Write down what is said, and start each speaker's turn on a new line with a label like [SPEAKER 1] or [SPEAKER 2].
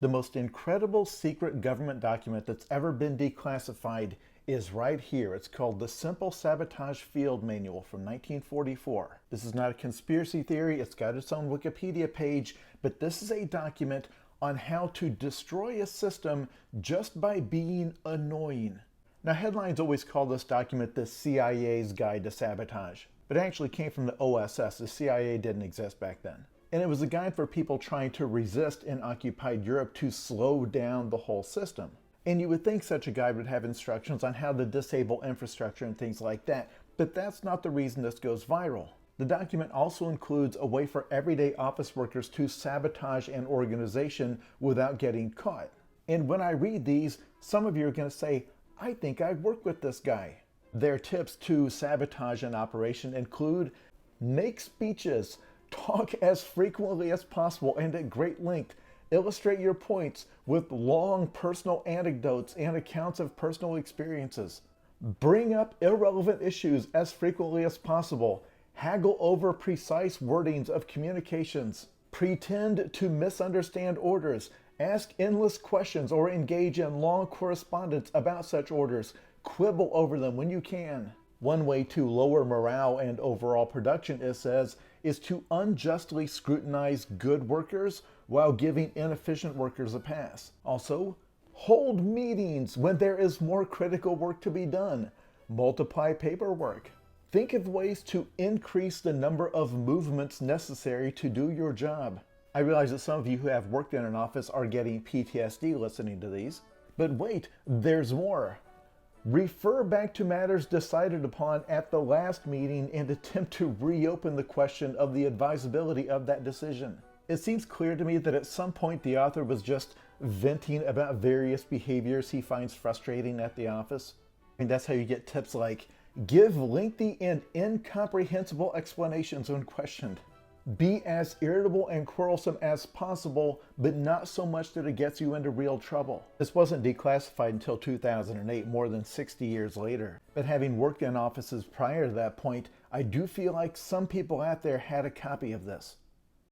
[SPEAKER 1] The most incredible secret government document that's ever been declassified is right here. It's called the Simple Sabotage Field Manual from 1944. This is not a conspiracy theory. It's got its own Wikipedia page, but this is a document on how to destroy a system just by being annoying. Now, headlines always call this document the CIA's Guide to Sabotage, but it actually came from the OSS. The CIA didn't exist back then. And it was a guide for people trying to resist in occupied Europe to slow down the whole system. And you would think such a guide would have instructions on how to disable infrastructure and things like that, but that's not the reason this goes viral. The document also includes a way for everyday office workers to sabotage an organization without getting caught. And when I read these, some of you are going to say, I think I'd work with this guy. Their tips to sabotage an operation include make speeches, talk as frequently as possible and at great length. Illustrate your points with long personal anecdotes and accounts of personal experiences. Bring up irrelevant issues as frequently as possible. Haggle over precise wordings of communications. Pretend to misunderstand orders. Ask endless questions or engage in long correspondence about such orders. Quibble over them when you can. One way to lower morale and overall production, it says, is to unjustly scrutinize good workers while giving inefficient workers a pass. Also, hold meetings when there is more critical work to be done. Multiply paperwork. Think of ways to increase the number of movements necessary to do your job. I realize that some of you who have worked in an office are getting PTSD listening to these. But wait, there's more. Refer back to matters decided upon at the last meeting and attempt to reopen the question of the advisability of that decision. It seems clear to me that at some point the author was just venting about various behaviors he finds frustrating at the office. And that's how you get tips like, give lengthy and incomprehensible explanations when questioned. Be as irritable and quarrelsome as possible, but not so much that it gets you into real trouble. This wasn't declassified until 2008, more than 60 years later. But having worked in offices prior to that point, I do feel like some people out there had a copy of this.